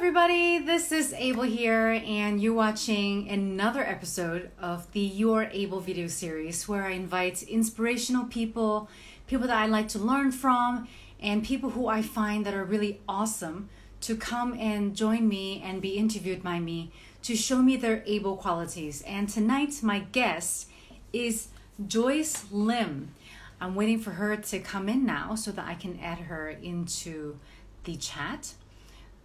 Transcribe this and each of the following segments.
everybody, this is Abel here, and you're watching another episode of the You're Able video series where I invite inspirational people, people that I like to learn from, and people who I find that are really awesome to come and join me and be interviewed by me to show me their able qualities. And tonight, my guest is Joyce Lim. I'm waiting for her to come in now so that I can add her into the chat.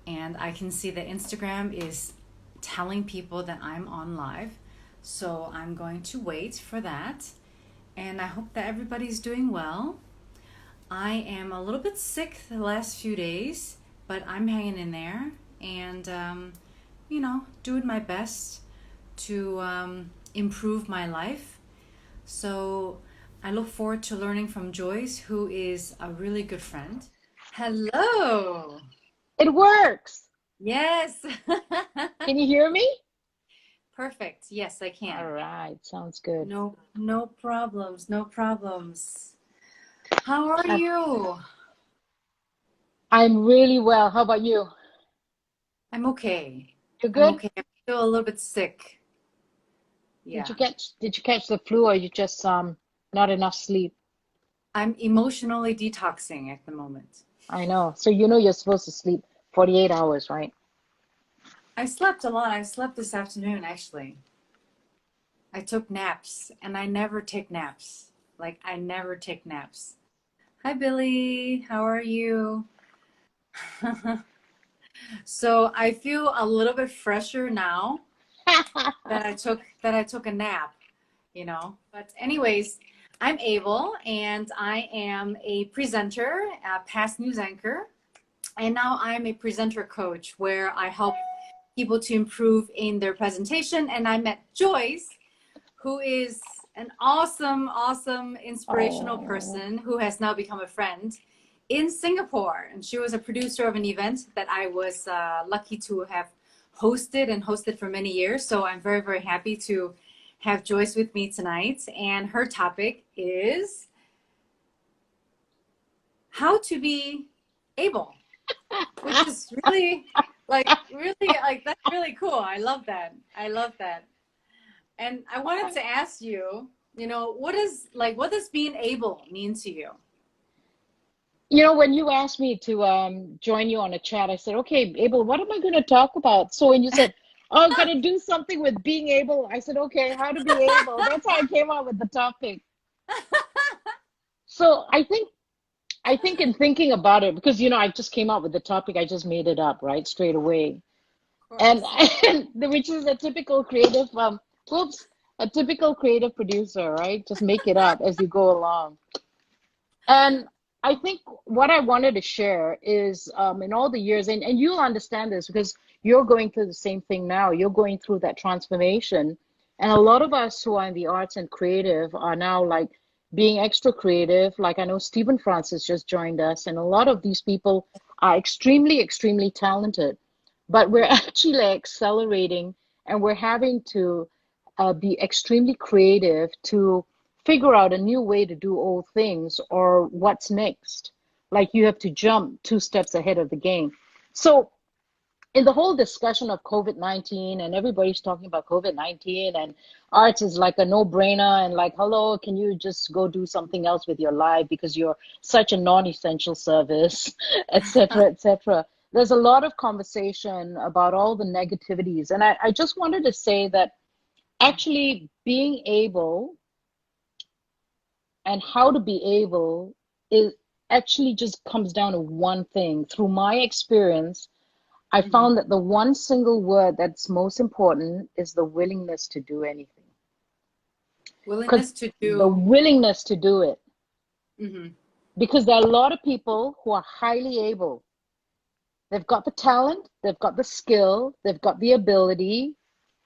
And I can see that Instagram is telling people that I'm on live. So I'm going to wait for that. And I hope that everybody's doing well. I am a little bit sick the last few days, but I'm hanging in there and, doing my best to improve my life. So I look forward to learning from Joyce, who is a really good friend. Hello. It works. Yes. Can you hear me? Perfect. Yes, I can. All right. Sounds good. No problems. No problems. How are you? I'm really well. How about you? I'm okay. You're I'm good? okay. I feel a little bit sick. Yeah. Did you catch the flu, or you just not enough sleep? I'm emotionally detoxing at the moment. I know. So you're supposed to sleep 48 hours, right? I slept a lot. I slept this afternoon, actually. I took naps, and I never take naps. I never take naps. Hi, Billy. How are you? So I feel a little bit fresher now that I took a nap, But anyways, I'm Abel, and I am a presenter, a past news anchor, and now I'm a presenter coach where I help people to improve in their presentation. And I met Joyce, who is an awesome, inspirational person who has now become a friend in Singapore. And she was a producer of an event that I was lucky to have hosted for many years. So I'm very, very happy to have Joyce with me tonight. And her topic is how to be able, which is really that's really cool. I love that. And I wanted to ask you, what does being able mean to you? When you asked me to join you on a chat, I said, okay, Abel, what am I going to talk about? So when you said, oh, I'm going to do something with being able, I said, okay, how to be able. That's how I came up with the topic. So I think in thinking about it, because, I just came up with the topic, I just made it up, right, straight away. And which is a typical creative, a typical creative producer, right? Just make it up as you go along. And I think what I wanted to share is in all the years, and you'll understand this because you're going through the same thing now. You're going through that transformation. And a lot of us who are in the arts and creative are now being extra creative. Like I know Stephen Francis just joined us, and a lot of these people are extremely talented. But we're actually accelerating, and we're having to be extremely creative to figure out a new way to do old things or what's next. Like you have to jump 2 steps ahead of the game. So in the whole discussion of COVID-19, and everybody's talking about COVID-19, and arts is like a no-brainer, and hello, can you just go do something else with your life because you're such a non-essential service, etc., etc. There's a lot of conversation about all the negativities. And I just wanted to say that actually being able and how to be able is actually just comes down to one thing. Through my experience, I found that the one single word that's most important is the willingness to do anything. Willingness to do. The willingness to do it. Mm-hmm. Because there are a lot of people who are highly able. They've got the talent, they've got the skill, they've got the ability,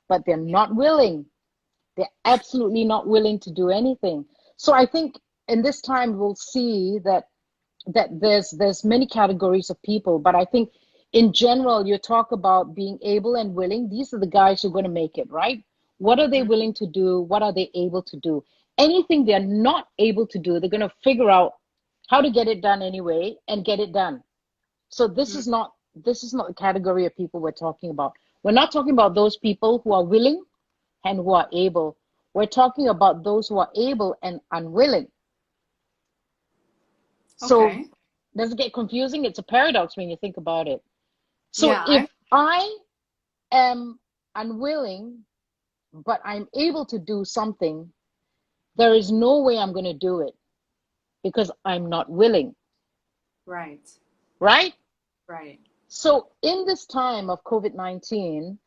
but they're not willing. They're absolutely not willing to do anything. So I think in this time we'll see that there's many categories of people, but I think in general you talk about being able and willing. These are the guys who are going to make it, right? What are they willing to do? What are they able to do? Anything they're not able to do, they're going to figure out how to get it done anyway and get it done. So this is not this is not the category of people we're talking about. We're not talking about those people who are willing and who are able. We're talking about those who are able and unwilling. So Okay. does it get confusing? It's a paradox when you think about it. So Yeah, if I am unwilling, but I'm able to do something, there is no way I'm going to do it because I'm not willing, right. right? Right. So in this time of COVID-19,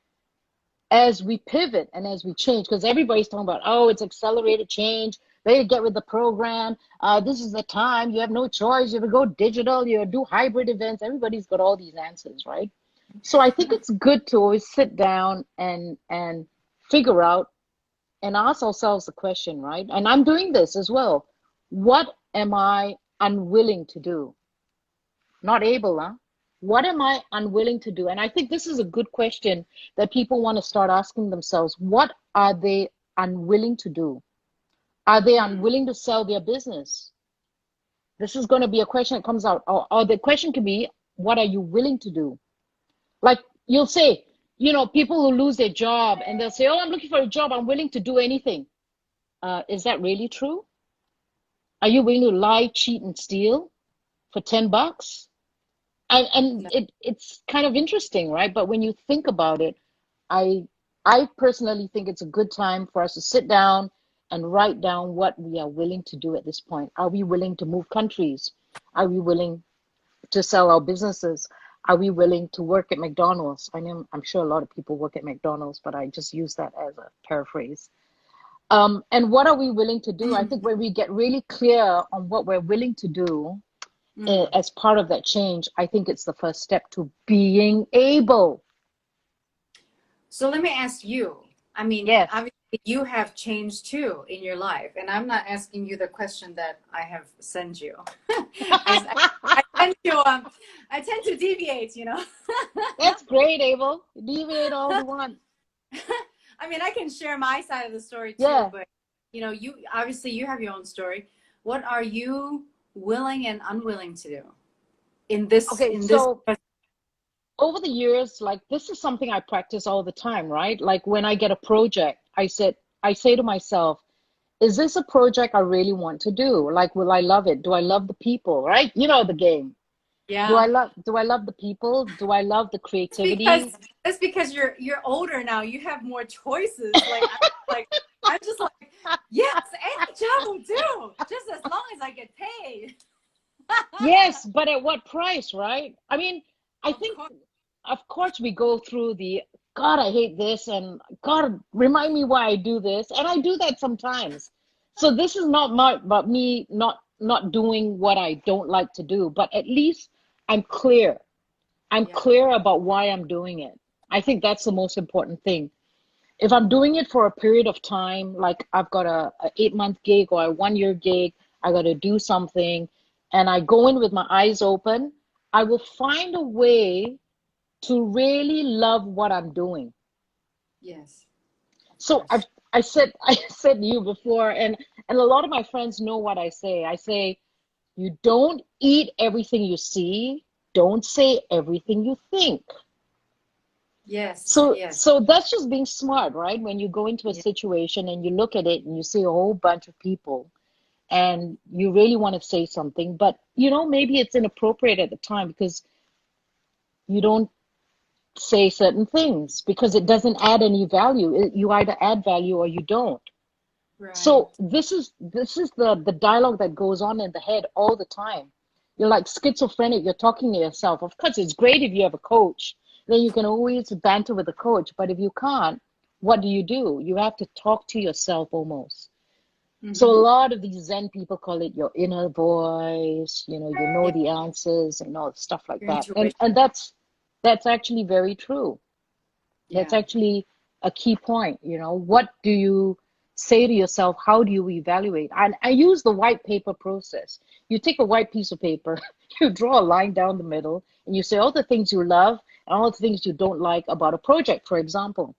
as we pivot and as we change, because everybody's talking about, oh, it's accelerated change, ready to get with the program. This is the time. You have no choice. You have to go digital. You have to do hybrid events. Everybody's got all these answers, right? So I think it's good to always sit down and figure out and ask ourselves the question, right? And I'm doing this as well. What am I unwilling to do? Not able, huh? What am I unwilling to do? And I think this is a good question that people want to start asking themselves. What are they unwilling to do? Are they Hmm. unwilling to sell their business? This is going to be a question that comes out. Or the question can be, what are you willing to do? Like you'll say, people who lose their job and they'll say, oh, I'm looking for a job. I'm willing to do anything. Is that really true? Are you willing to lie, cheat, and steal for $10? And No. it's kind of interesting, right? But when you think about it, I I personally think it's a good time for us to sit down and write down what we are willing to do at this point. Are we willing to move countries? Are we willing to sell our businesses? Are we willing to work at McDonald's? I'm sure a lot of people work at McDonald's, but I just use that as a paraphrase. And what are we willing to do? I think when we get really clear on what we're willing to do, Mm. as part of that change, I think it's the first step to being able. So let me ask you. I mean, Yes. obviously you have changed too in your life, and I'm not asking you the question that I have sent you. I, I I tend to deviate, you know. That's great, Abel. Deviate all you want. I mean, I can share my side of the story too, Yeah. but you obviously you have your own story. What are you willing and unwilling to do Okay, in this? so over the years, like this is something I practice all the time, right? Like when I get a project, I say to myself, is this a project I really want to do? Like, will I love it? Do I love the people, right? You know the game. Yeah. Do I love the people? Do I love the It's because creativity? it's because you're older now. You have more choices. Like I'm just like, yes, any job will do, just as long as I get paid. Yes, but at what price, right? I mean, I Of think, course. of course, we go through the God, I hate this, and God, remind me why I do this, and I do that sometimes. So this is not my, about me not doing what I don't like to do, but at least I'm clear. I'm Yeah. clear about why I'm doing it. I think that's the most important thing. If I'm doing it for a period of time, like I've got a 8 month gig or a 1 year gig, I got to do something, and I go in with my eyes open, I will find a way to really love what I'm doing. Yes. Of So course. I said I said to you before, and a lot of my friends know what I say. I say you don't eat everything you see, don't say everything you think. Yes. So, Yes. so that's just being smart, right? When you go into a Yeah. situation and you look at it and you see a whole bunch of people and you really want to say something, but maybe it's inappropriate at the time because you don't say certain things because it doesn't add any value. You either add value or you don't. Right. So this is the dialogue that goes on in the head all the time. You're like schizophrenic, you're talking to yourself. Of course, it's great if you have a coach, then you can always banter with the coach. But if you can't, what do? You have to talk to yourself almost. So a Mm-hmm. lot of these Zen people call it your inner voice, Yeah. the answers and all stuff like Your that. And intuition. and that's actually very true. That's Yeah. actually a key point. What do you say to yourself? How do you evaluate? And I use the white paper process. You take a white piece of paper, you draw a line down the middle, and you say all the things you love and all the things you don't like about a project, for example,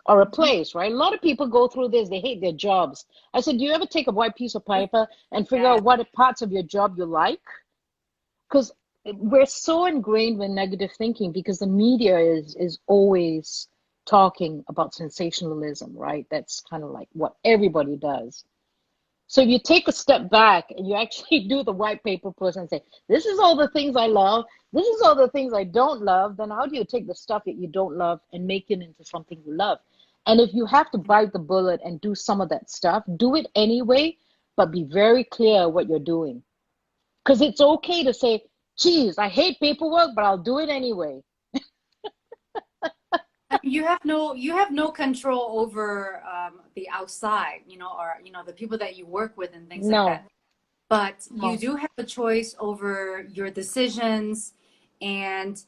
or a Mm-hmm. place, right? A lot of people go through this, they hate their jobs. I said, do you ever take a white piece of paper and figure Yeah. out what parts of your job you like? Because we're so ingrained with negative thinking because the media is always talking about sensationalism, right? That's kind of like what everybody does. So if you take a step back and you actually do the white paper person and say, this is all the things I love, this is all the things I don't love, then how do you take the stuff that you don't love and make it into something you love? And if you have to bite the bullet and do some of that stuff, do it anyway, but be very clear what you're doing. Because it's okay to say, geez, I hate paperwork, but I'll do it anyway. You have no control over the outside, or the people that you work with and things like No, that. But you no. do have a choice over your decisions. And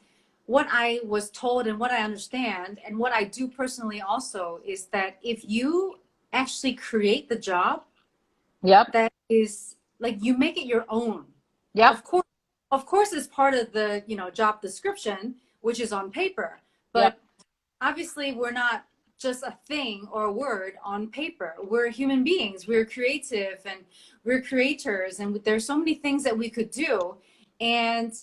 what I was told and what I understand and what I do personally also is that if you actually create the job, Yep, that is like you make it your own. yep, Of course, it's part of the, job description, which is on paper. yep. But obviously we're not just a thing or a word on paper. We're human beings. We're creative and we're creators, and there's so many things that we could do. And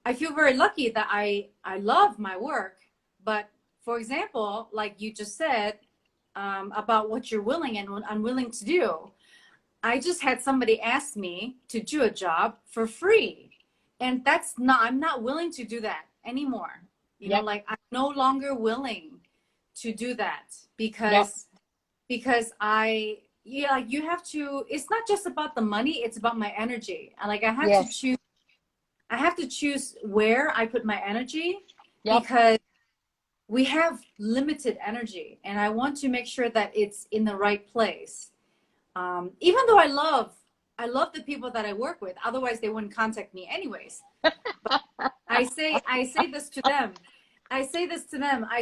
I feel very lucky that I love my work. But for example, like you just said, about what you're willing and unwilling to do, I just had somebody ask me to do a job for free. And I'm not willing to do that anymore. Yep, Like I'm no longer willing to do that yep. because like you have to, it's not just about the money, it's about my energy. And like Yes, I have to choose where I put my energy yep. because we have limited energy and I want to make sure that it's in the right place. Even though I love the people that I work with, otherwise they wouldn't contact me anyways. But I say this to them. I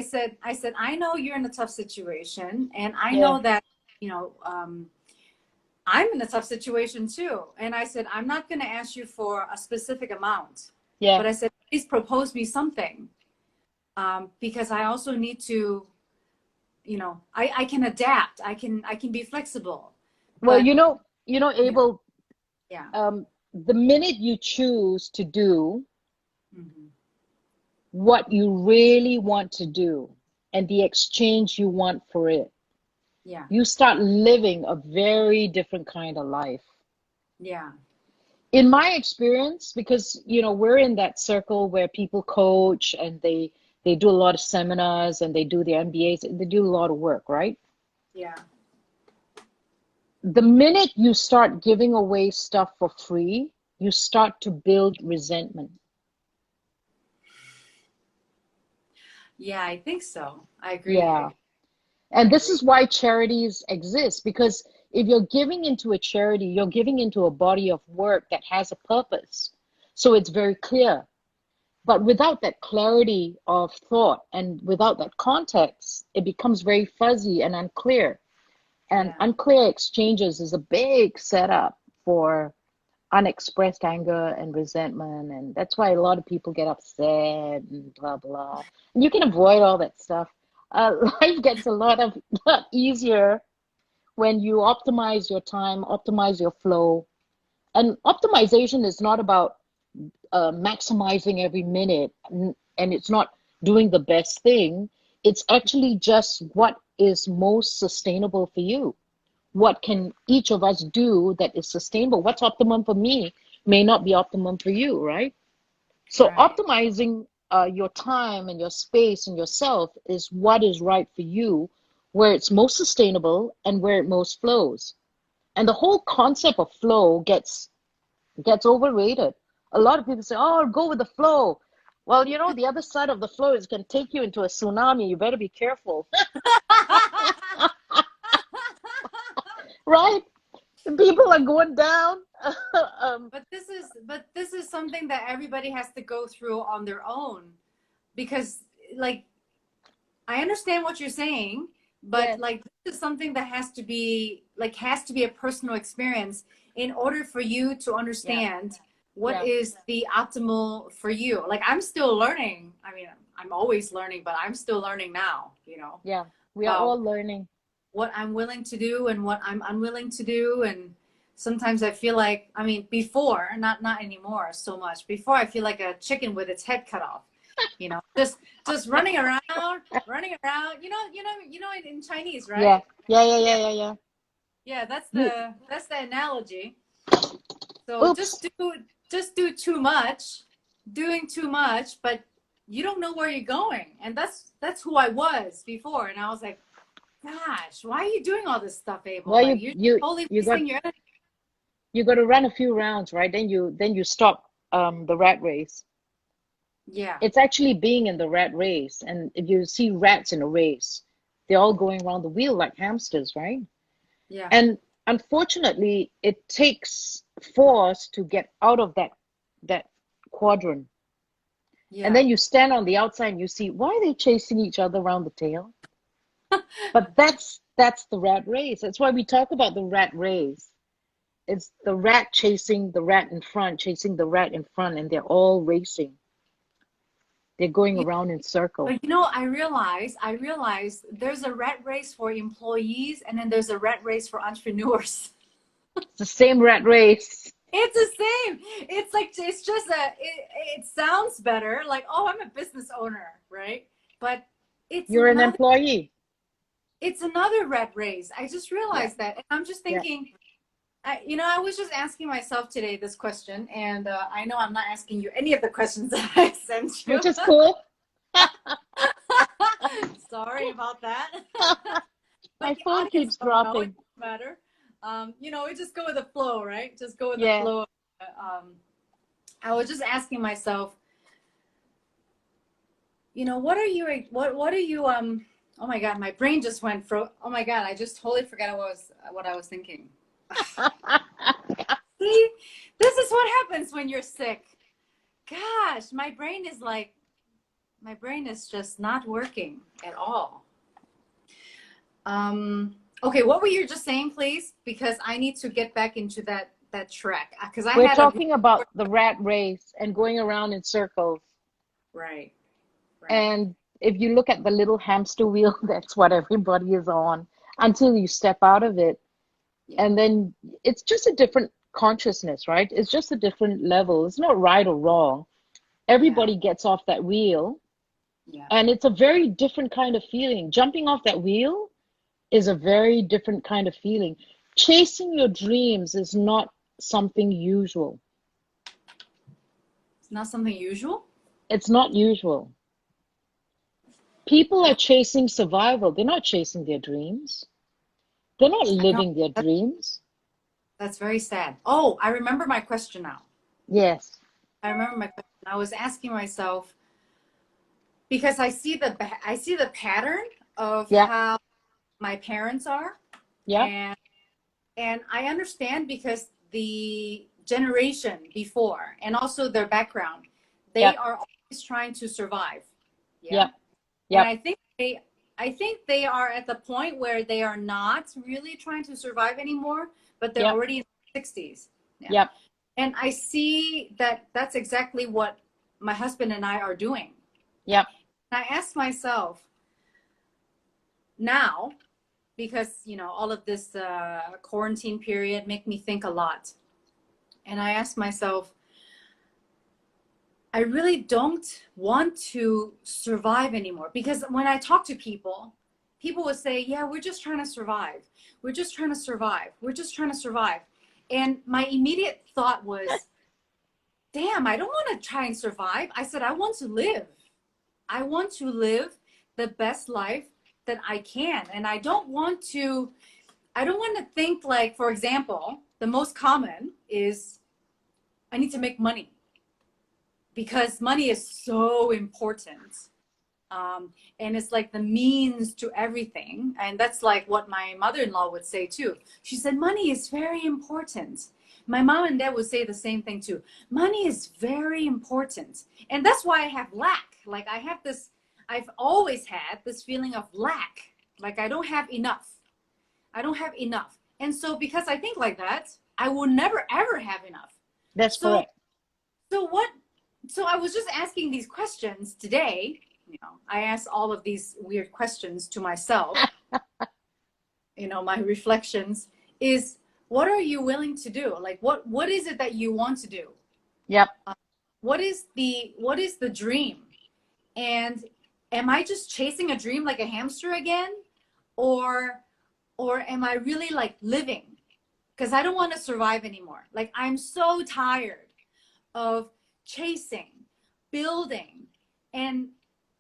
said, I know you're in a tough situation, and I Yeah, know that, you know, I'm in a tough situation too. And I said, I'm not going to ask you for a specific amount, yeah. but I said, please propose me something, because I also need to, I can adapt. I can be flexible, Well, but yeah, Abel, yeah. the minute you choose to do Hmm. what you really want to do and the exchange you want for it, Yeah, you start living a very different kind of life. yeah, In my experience, because we're in that circle where people coach and they do a lot of seminars and they do their MBAs, they do a lot of work, right? yeah, The minute you start giving away stuff for free, you start to build resentment. yeah. I think so. I Yeah. agree. I And this agree. is why charities exist, because if you're giving into a charity, you're giving into a body of work that has a purpose. So it's very clear. But without that clarity of thought and without that context, it becomes very fuzzy and unclear. And Yeah, unclear exchanges is a big setup for unexpressed anger and resentment. And that's why a lot of people get upset and blah, blah. And you can avoid all that stuff. Life gets lot easier when you optimize your time, optimize your flow. And optimization is not about maximizing every minute, and it's not doing the best thing. It's actually just what is most sustainable for you. What can each of us do that is sustainable? What's optimum for me may not be optimum for you, right? So right. optimizing your time and your space and yourself is what is right for you, where it's most sustainable and where it most flows. And the whole concept of flow gets overrated. A lot of people say, "Oh, go with the flow." Well, the other side of the flow is can take you into a tsunami. You better be careful, right? People are going down. um, But this is something that everybody has to go through on their own, because like I understand what you're saying, but yes, like this is something that has to be a personal experience in order for you to yeah, understand what yeah, is the optimal for you. Like I'm still learning. I mean, I'm always learning, but I'm still learning now, yeah. We are about all learning. what I'm willing to do and what I'm unwilling to do. And sometimes I feel like, I mean, before, not anymore so much. Before, I feel like a chicken with its head cut off. Just running around, running around. In Chinese, Yeah. right? Yeah. Yeah. Yeah. Yeah, Yeah. Yeah. yeah. You, That's the analogy. So oops. just do too much, doing too much, but you don't know where you're going. And that's who I was before. And I was like, gosh, why are you doing all this stuff, Abel? Well, Like you're totally you got wasting your energy. you got to run a few rounds, right? Then you stop the rat race. Yeah, It's actually being in the rat race. And if you see rats in a race, they're all going around the wheel like hamsters, right? yeah, And unfortunately, it takes force to get out of that quadrant. And yeah. then you stand on the outside and you see why are they chasing each other around the tail? But that's the rat race. That's why we talk about the rat race. It's the rat chasing the rat in front, chasing the rat in front, and they're all racing. They're going You, around in circle. but I realize there's a rat race for employees and then there's a rat race for entrepreneurs. It's the same rat race. It's the same. It's like it's just it sounds better, like, oh, I'm a business owner, right? But it's You're an another employee. it's another rat race. I just Yeah, realized that. And I'm just yeah. thinking, I was just asking myself today this question, and I know I'm not asking you any of the questions that I sent you. Which is cool. Sorry about that. But My the phone audience keeps don't know. It dropping. doesn't matter. We just go with the flow, right? Just go with the Yeah. flow. I was just asking myself, what are you oh my god, my brain just went oh my god, I just totally forgot what I was thinking. See, this is what happens when you're sick. Gosh, my brain is just not working at all. Okay, what were you just saying, please? Because I need to get back into that track because I We're had a talking about the rat race and going around in circles. right, right. And if you look at the little hamster wheel, that's what everybody is on until you step out of it. Yeah, And then it's just a different consciousness, right? It's just a different level. It's not right or wrong. yeah, Everybody gets off that wheel, yeah. and it's a very different kind of feeling. Jumping off that wheel is a very different kind of feeling. Chasing your dreams is not something usual. It's not something usual. It's not usual. People are chasing survival. They're not chasing their dreams. They're not I know living their dreams. that's very sad. Oh, I remember my question now. Yes. I remember my question. I was asking myself because I see the pattern of Yeah. how my parents are, Yeah. and I understand because the generation before and also their background, Yeah. they are always trying to survive. Yeah. Yeah. And Yeah. I think they are at the point where they are not really trying to survive anymore, but they're Yeah. already in their 60s. Yeah. Yeah. And I see that that's exactly what my husband and I are doing. Yeah. And I asked myself now, because all of this quarantine period make me think a lot. And I asked myself, I really don't want to survive anymore, because when I talk to people, people would say, yeah, we're just trying to survive. We're just trying to survive. We're just trying to survive. And my immediate thought was, damn, I don't want to try and survive. I said, I want to live. I want to live the best life that I can. And I don't want to think, like, for example, the most common is I need to make money because money is so important. And it's like the means to everything. And that's like what my mother-in-law would say too. She said, money is very important. My mom and dad would say the same thing too. Money is very important. And that's why I have lack. Like I've always had this feeling of lack. Like I don't have enough. I don't have enough. And so because I think like that, I will never ever have enough. That's So correct. so I was just asking these questions today. I asked all of these weird questions to myself. My reflections is, what are you willing to do? Like what is it that you want to do? Yep. What is the dream? And am I just chasing a dream like a hamster again? Or am I really like living? Because I don't want to survive anymore. Like I'm so tired of chasing, building, and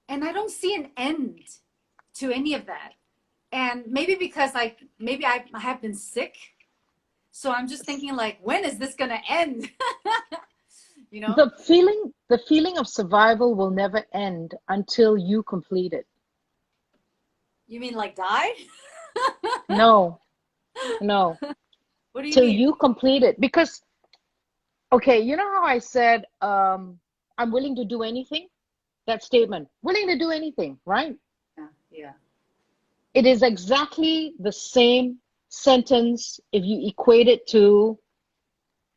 I don't see an end to any of that. And maybe because like maybe I have been sick, so I'm just thinking like, when is this gonna end? You know? The feeling of survival will never end until you complete it. You mean like die? No, no. What do you Till mean? you complete it. Because, okay, you know how I said, I'm willing to do anything? That statement, willing to do anything, right? Yeah, yeah. It is exactly the same sentence if you equate it to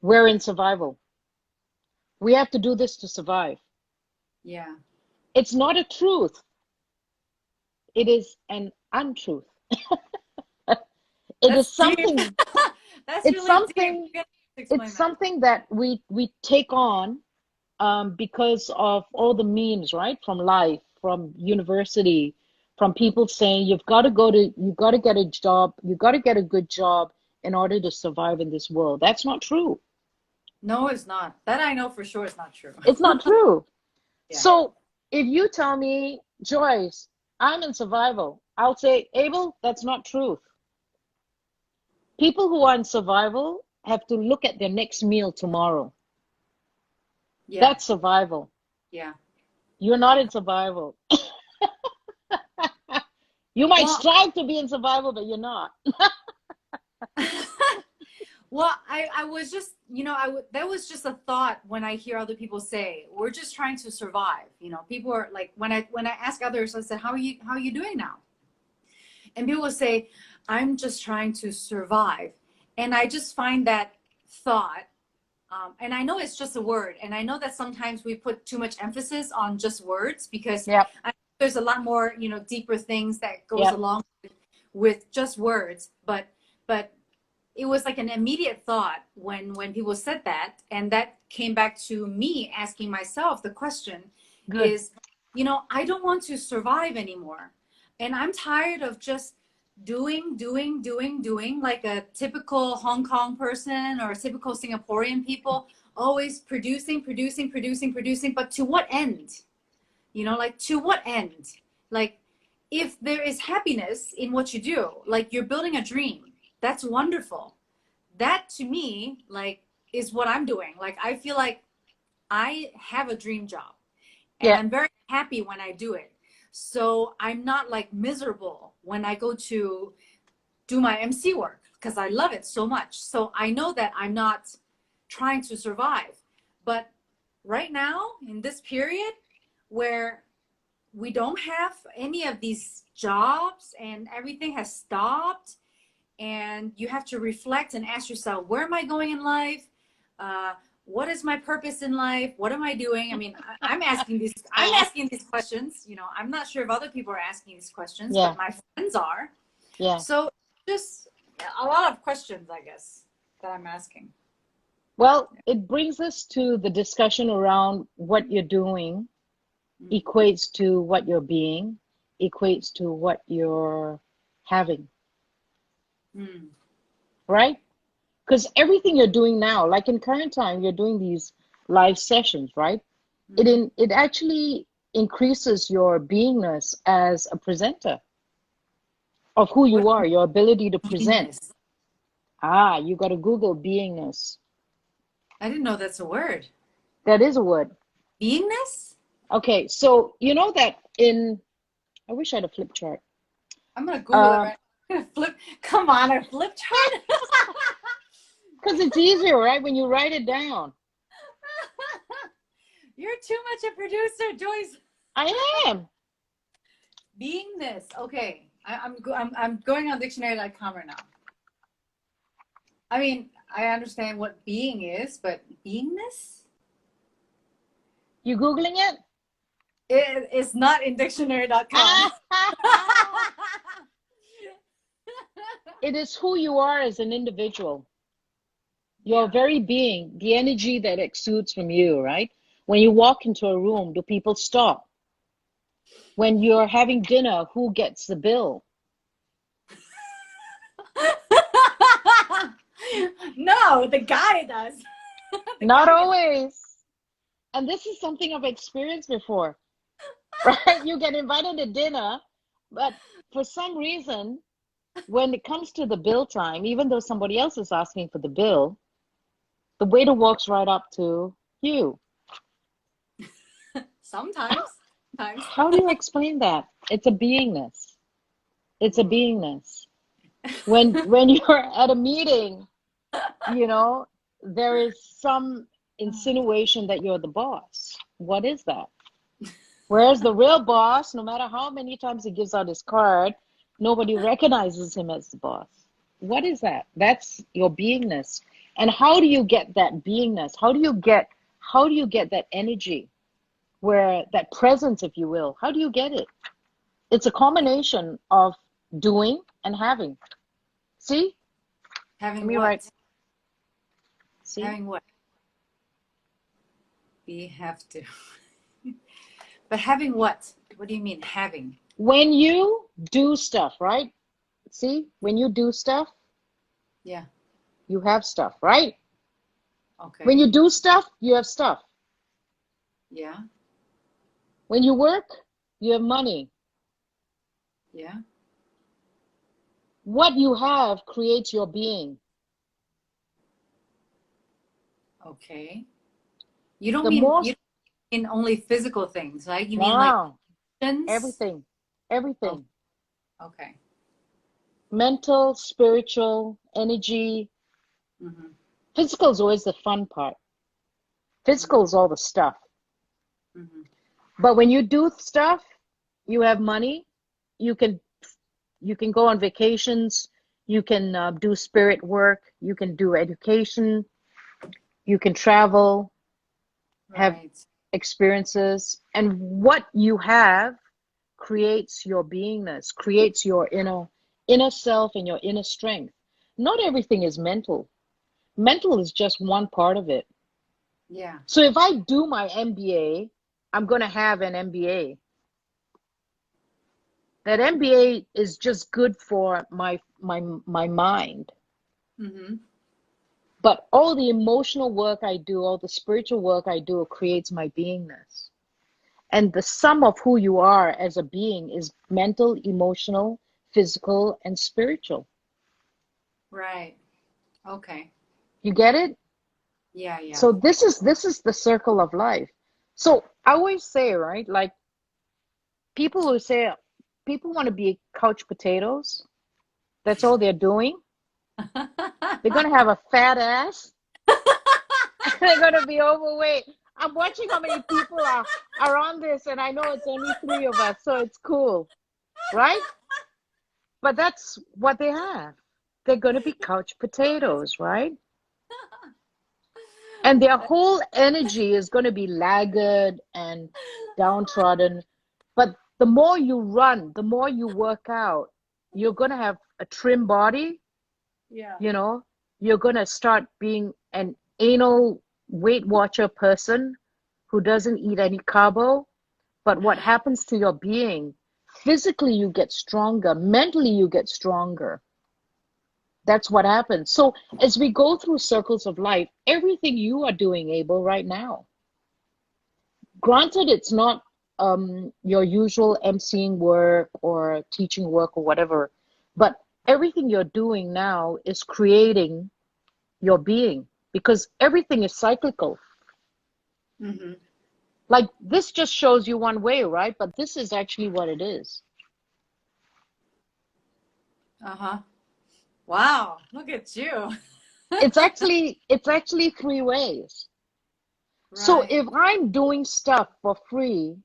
we're in survival. We have to do this to survive. Yeah. It's not a truth. It is an untruth. It is That's deep. something, That's it's really deep. something, You gotta it's explain that. something that we take on because of all the memes, right? From life, from university, from people saying you've got to get a job, you've got to get a good job in order to survive in this world. That's not true. No, it's not. That I know for sure is not true. It's not true. Yeah. So if you tell me, Joyce, I'm in survival, I'll say, Abel, that's not truth. People who are in survival have to look at their next meal tomorrow. Yeah. That's survival. Yeah. You're not in survival. You might Well, strive to be in survival, but you're not. well, I was just, that was just a thought when I hear other people say, we're just trying to survive. People are like, when I ask others, I said, how are you doing now? And people will say, I'm just trying to survive. And I just find that thought, and I know it's just a word, and I know that sometimes we put too much emphasis on just words because Yep. there's a lot more, deeper things that goes Yep. along with just words. But it was like an immediate thought when people said that, and that came back to me asking myself the question Good. is, I don't want to survive anymore, and I'm tired of just doing like a typical Hong Kong person or a typical Singaporean people, always producing, but to what end? Like to what end? Like if there is happiness in what you do, like you're building a dream, that's wonderful. That to me, like, is what I'm doing. Like I feel like I have a dream job and Yeah. I'm very happy when I do it. So I'm not like miserable when I go to do my MC work because I love it so much. So I know that I'm not trying to survive. But right now, in this period where we don't have any of these jobs and everything has stopped, and you have to reflect and ask yourself, where am I going in life? What is my purpose in life? What am I doing? I mean, I'm asking these questions. I'm not sure if other people are asking these questions, Yeah. but my friends are. Yeah. So just a lot of questions, I guess, that I'm asking. Well, it brings us to the discussion around what you're doing equates to what you're being, equates to what you're having, Mm. right? Because everything you're doing now, like in current time, you're doing these live sessions, right? It actually increases your beingness as a presenter of who What you are, your ability to present. beingness? You got to Google beingness. I didn't know that's a word. That is a word. Beingness? Okay, so you know that I wish I had a flip chart. I'm gonna Google it right. I'm gonna flip. Come on, a flip chart. Because it's easier, right, when you write it down. You're too much a producer, Joyce. I am. Beingness. Okay, I'm going on dictionary.com right now. I mean, I understand what being is, but beingness? You Googling it? It is not in dictionary.com. It is who you are as an individual. Your Yeah. very being, the energy that exudes from you, right? When you walk into a room, do people stop? When you're having dinner, who gets the bill? No, the guy does. The Not guy gets. always. And this is something I've experienced before, right? You get invited to dinner, but for some reason, when it comes to the bill time, even though somebody else is asking for the bill, the waiter walks right up to you. Sometimes. Sometimes. How do you explain that? It's a beingness. It's a beingness. When you're at a meeting, you know, there is some insinuation that you're the boss. What is that? Whereas the real boss, no matter how many times he gives out his card, nobody recognizes him as the boss. What is that? That's your beingness. And how do you get that beingness? How do you get that energy? Where that presence, if you will, how do you get it? It's a combination of doing and having. See? Let Having me write. what? See? Having what? We have to. But having what? What do you mean having? When you do stuff, right? See? When you do stuff, Yeah. you have stuff, right? When Okay. you do stuff, you have stuff. Yeah. When you work, you have money. Yeah. What you have creates your being. Okay. You don't The mean most, you don't mean only physical things, right? You mean like wow, emotions? everything, Oh, everything. okay. Mental, spiritual, energy. Mm-hmm. Physical is always the fun part. Physical Mm-hmm. is all the stuff. Mm-hmm. But when you do stuff, you have money. You can you can go on vacations. You can do spirit work. You can do education. You can travel, have Right. experiences, and what you have creates your beingness, creates your inner self and your inner strength. Not everything is mental. Mental is just one part of it. Yeah. So if I do my MBA, I'm going to have an MBA. That MBA is just good for my mind. Mm-hmm. But all the emotional work I do, all the spiritual work I do creates my beingness. And the sum of who you are as a being is mental, emotional, physical, and spiritual. Right. Okay. You get it? Yeah, yeah. So this is the circle of life. So I always say, right, like people who say people want to be couch potatoes, that's all they're doing. They're gonna have a fat ass. They're gonna be overweight. I'm watching how many people are on this, and I know it's only three of us, so it's cool, right? But that's what they have. They're gonna be couch potatoes, right? And their whole energy is gonna be laggard and downtrodden. But the more you run, the more you work out, you're gonna have a trim body, Yeah. you know, you're gonna start being an anal Weight Watcher person who doesn't eat any carbo. But what happens to your being? Physically, you get stronger. Mentally, you get stronger. That's what happens. So, as we go through circles of life, everything you are doing, Abel, right now, granted, it's not your usual emceeing work or teaching work or whatever, but everything you're doing now is creating your being because everything is cyclical. Mm-hmm. Like this just shows you one way, right? But this is actually what it is. Uh-huh. Wow. Look at you. It's actually three ways. So Right. if I'm doing stuff for free,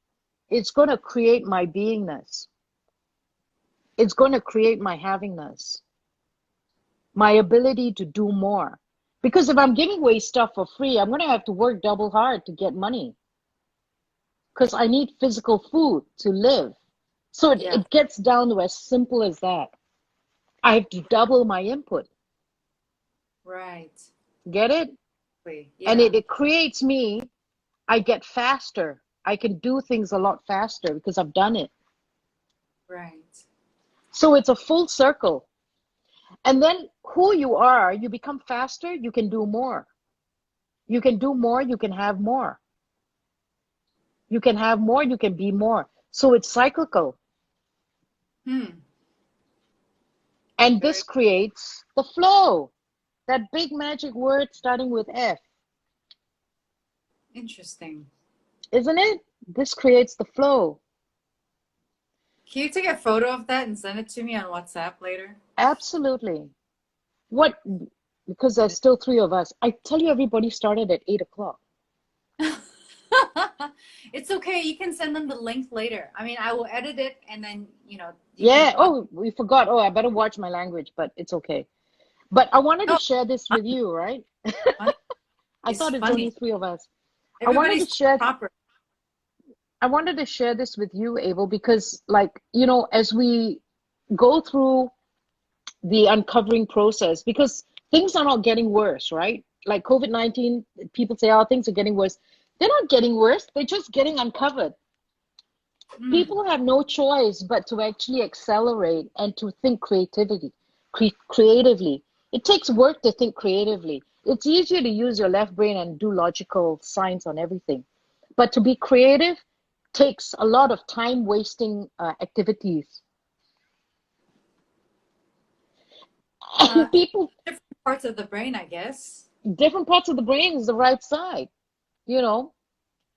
it's going to create my beingness. It's going to create my havingness, my ability to do more. Because if I'm giving away stuff for free, I'm going to have to work double hard to get money because I need physical food to live. So it, Yeah. it gets down to as simple as that. I have to double my input. Right. Get it? And Yeah. it creates me, I get faster. I can do things a lot faster because I've done it. Right. So it's a full circle. And then who you are, you become faster, you can do more. You can do more, you can have more. You can have more, you can be more. So it's cyclical. Hmm. And Very this creates the flow. That big magic word starting with F, interesting. isn't it? This creates the flow. Can you take a photo of that and send it to me on WhatsApp later? Absolutely. What? Because there's still three of us. I tell you, everybody started at 8 o'clock. It's okay. You can send them the link later. I mean, I will edit it and then, you can Yeah. watch. Oh, we forgot. Oh, I better watch my language, but it's okay. But I wanted to No, share this with funny. you, right? Funny. I It's thought it's only funny. three of us. I wanted to Everybody's share. proper. I wanted to share this with you, Abel, because, like, as we go through the uncovering process, because things are not getting worse, right? Like COVID-19, people say, oh, things are getting worse. They're not getting worse, they're just getting uncovered. Hmm. People have no choice but to actually accelerate and to think creatively. It takes work to think creatively. It's easier to use your left brain and do logical science on everything. But to be creative takes a lot of time wasting activities. Uh, And people, different parts of the brain, I guess. different parts of the brain is the right side, you know.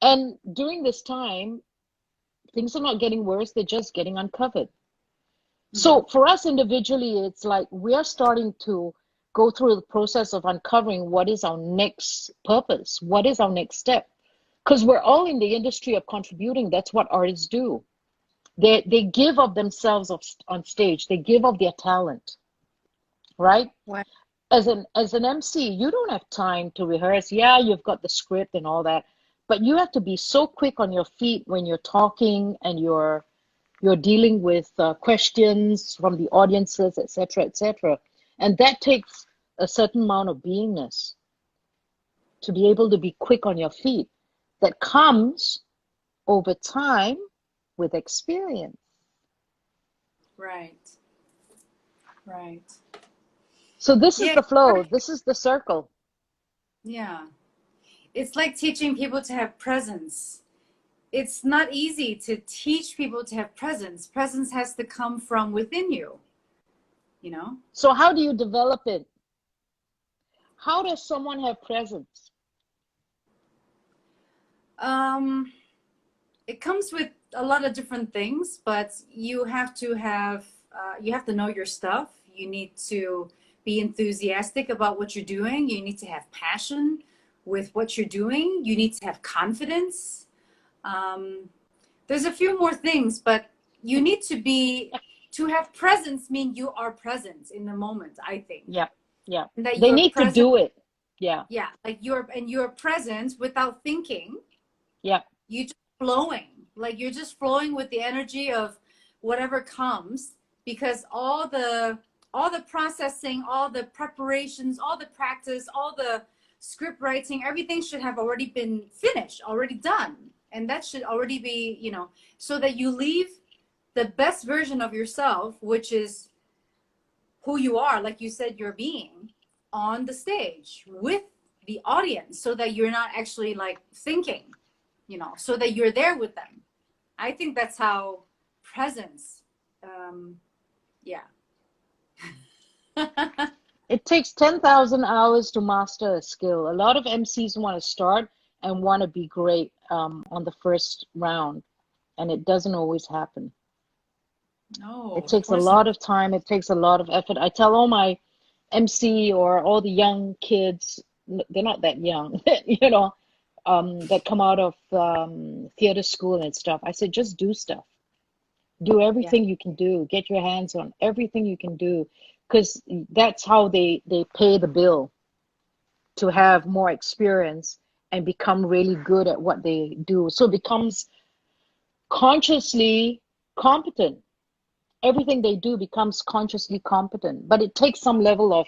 And during this time, things are not getting worse, they're just getting uncovered. Hmm. So for us individually, it's like we are starting to go through the process of uncovering what is our next purpose, what is our next step. Because we're all in the industry of contributing. That's what artists do. They give of themselves on stage. They give of their talent, right? Wow. As an MC, you don't have time to rehearse. Yeah, you've got the script and all that, but you have to be so quick on your feet when you're talking and you're dealing with questions from the audiences, etc., etc. And that takes a certain amount of beingness to be able to be quick on your feet. That comes over time with experience. Right. Right. So this is Yeah. the flow. This is the circle. Yeah. It's like teaching people to have presence. It's not easy to teach people to have presence. Presence has to come from within you, you know? So how do you develop it? How does someone have presence? Um, it comes with a lot of different things, but you have to know your stuff. You need to be enthusiastic about what you're doing. You need to have passion with what you're doing. You need to have confidence. Um, there's a few more things, but you need to have presence mean you are present in the moment, I think. Yeah, yeah. And that They you're need to present, do it. Yeah, yeah, like you're present without thinking. yeah, You just flowing, like you're just flowing with the energy of whatever comes, because all the processing, all the preparations, all the practice, all the script writing, everything should have already been finished, already done, and that should already be, so that you leave the best version of yourself, which is who you are, like you said, you're being on the stage with the audience, so that you're not actually like thinking, so that you're there with them. I think that's how presence, yeah. it takes 10,000 hours to master a skill. A lot of MCs want to start and want to be great on the first round, and it doesn't always happen. No, It of takes a course not. lot of time, it takes a lot of effort. I tell all my MC or all the young kids, they're not that young, that come out of theater school and stuff. I said, just do stuff. Do Yeah. everything you can do. Get your hands on everything you can do, because that's how they pay the bill to have more experience and become really good at what they do. So it becomes consciously competent. Everything they do becomes consciously competent, but it takes some level of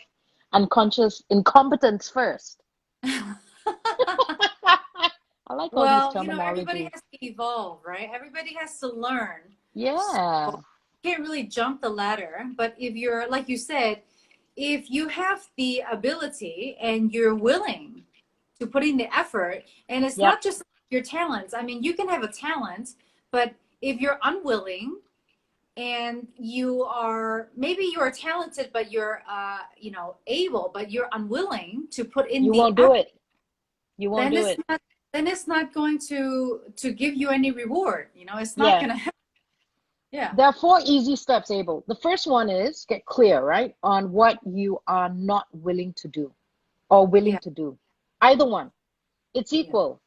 unconscious incompetence first. I like all these Well, everybody terminology. has to evolve, right? Everybody has to learn. So Yeah. you can't really jump the ladder. But if you're, like you said, if you have the ability and you're willing to put in the effort, and it's Yep. not just your talents. I mean, you can have a talent, but if you're unwilling and you are, maybe you're talented, but you're, able, but you're unwilling to put in You the won't do effort, it. You won't then do it's it. not, going to give you any reward. It's not Yeah. gonna happen. Yeah. There are four easy steps, Abel. The first one is get clear, right, on what you are not willing to do or willing Yeah. to do. Either one. It's Yeah. equal.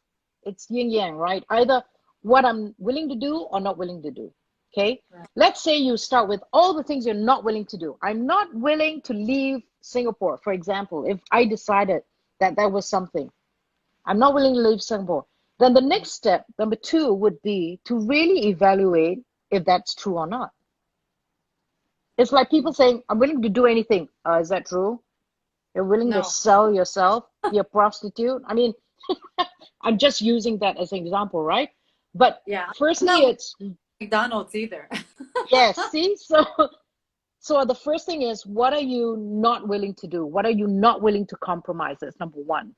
It's yin yang, right? Either what I'm willing to do or not willing to do. Okay. Right. Let's say you start with all the things you're not willing to do. I'm not willing to leave Singapore, for example. If I decided that that was something, I'm not willing to leave Singapore. Then the next step, number two, would be to really evaluate if that's true or not. It's like people saying, I'm willing to do anything. Is that true? You're willing to No. sell yourself, be a prostitute? I mean, I'm just using that as an example, right? But Yeah. I'm firstly, not it's McDonald's either. yes, see? So the first thing is, what are you not willing to do? What are you not willing to compromise? That's number one.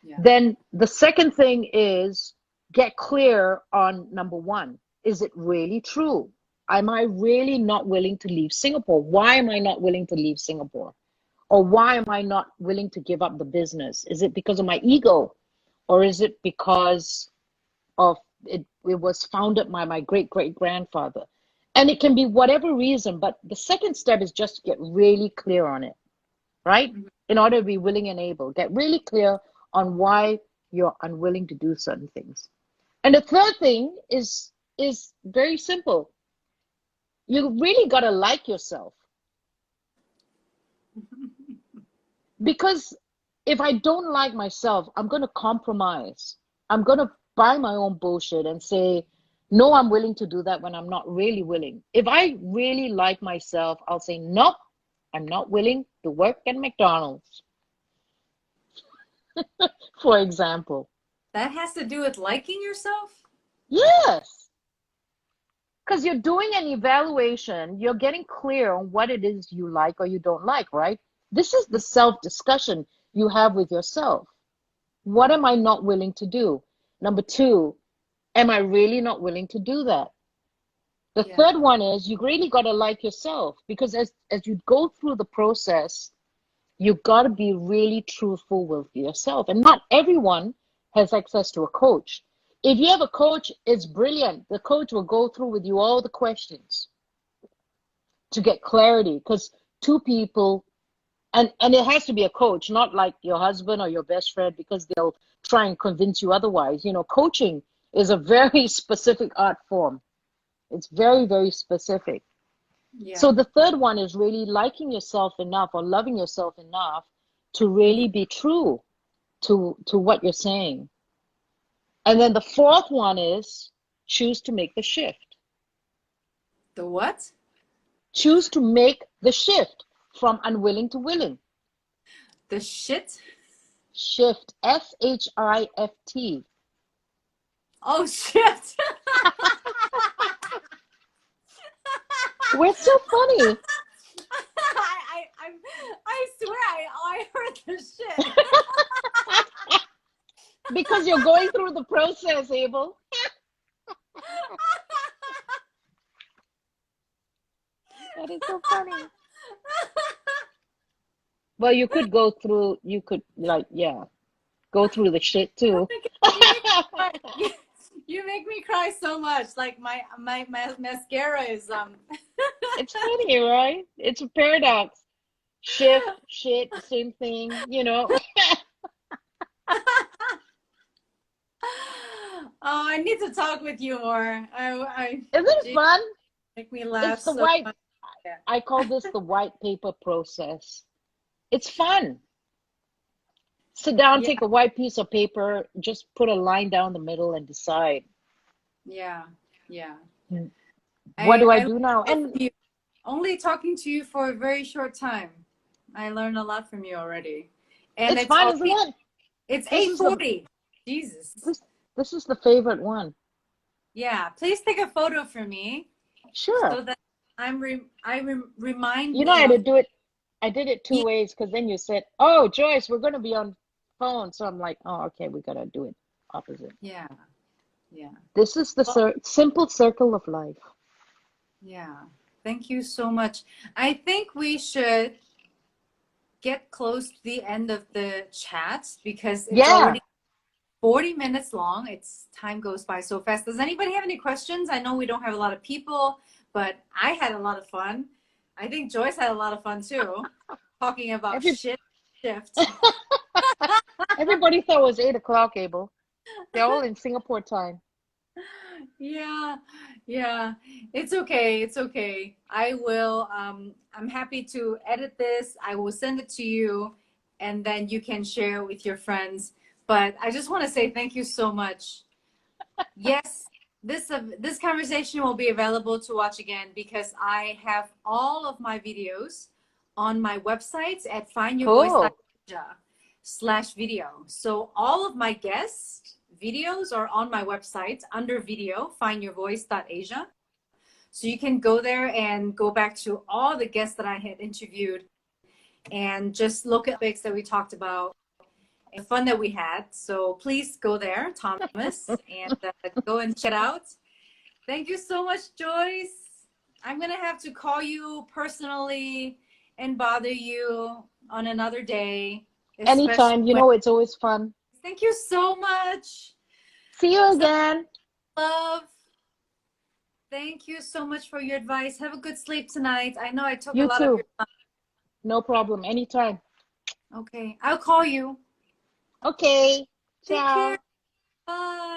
Yeah. Then the second thing is get clear on number one. Is it really true? Am I really not willing to leave Singapore? Why am I not willing to leave Singapore? Or why am I not willing to give up the business? Is it because of my ego? Or is it because of it was founded by my great great grandfather? And it can be whatever reason, but the second step is just to get really clear on it, right? Mhm. In order to be willing and able, get really clear on why you're unwilling to do certain things. And the third thing is very simple. You really got to like yourself, because if I don't like myself, I'm going to compromise. I'm going to buy my own bullshit and say, no, I'm willing to do that when I'm not really willing. If I really like myself, I'll say, nope, I'm not willing to work at McDonald's, for example. That has to do with liking yourself? Yes, because you're doing an evaluation, you're getting clear on what it is you like or you don't like, right? This is the self discussion you have with yourself. What am I not willing to do? Number two, am I really not willing to do that? The Yeah. third one is you really got to like yourself, because as you go through the process, you got to be really truthful with yourself. And not everyone has access to a coach. If you have a coach, it's brilliant. The coach will go through with you all the questions to get clarity, because two people, and it has to be a coach, not like your husband or your best friend, because they'll try and convince you otherwise. Coaching is a very specific art form. It's very, very specific. Yeah. So the third one is really liking yourself enough or loving yourself enough to really be true to what you're saying. And then the fourth one is choose to make the shift. The what? Choose to make the shift from unwilling to willing. The shit? Shift, SHIFT. Oh shit. We're so funny. I swear I heard the shit. Because you're going through the process, Abel. That is so funny. Well, you could go through, go through the shit too. You make me cry so much. Like my mascara is It's funny, right? It's a paradox. Shift, shit, same thing. Oh, I need to talk with you more. Isn't it Gee, fun? make me laugh It's the so white, much. Yeah. I call this the white paper process. It's fun. Sit down, Yeah, take a white piece of paper, just put a line down the middle and decide. yeah, yeah. What do I I do now? learned And from you. Only talking to you for a very short time, I learned a lot from you already, and it's it's fun, isn't already it? It's This is the 8:40. Jesus. this this is the favorite one. Yeah, please take a photo for me Sure. so that I'm You know, I reminding had to of. do it. I did it two Yeah, ways because then you said, "Oh, Joyce, we're going to be on phone." So I'm like, "Oh, okay, we got to do it opposite." yeah, yeah. This is the Well, simple circle of life. yeah. Thank you so much. I think we should get close to the end of the chat because it's Yeah. already 40 minutes long. It's time goes by so fast. Does anybody have any questions? I know we don't have a lot of people, but I had a lot of fun. I think Joyce had a lot of fun too, talking about Every shift. everybody thought it was 8 o'clock, Abel. They're all in Singapore time. Yeah, yeah. It's okay. It's okay. I will I'm happy to edit this. I will send it to you and then you can share with your friends. But I just want to say thank you so much. Yes, this conversation will be available to watch again because I have all of my videos on my website at Cool. findyourvoice.asia/video. So all of my guests videos are on my website under video, findyourvoice.asia. So you can go there and go back to all the guests that I had interviewed and just look at topics that we talked about and the fun that we had. So please go there, Thomas, and go and check it out. Thank you so much, Joyce. I'm going to have to call you personally and bother you on another day, especially Anytime. You when. know, it's always fun. Thank you so much. See you So again. love. Thank you so much for your advice. Have a good sleep tonight. I know I took a You lot of your too. time. No problem. Anytime. Okay, I'll call you. Okay. Take care. Ciao. Bye.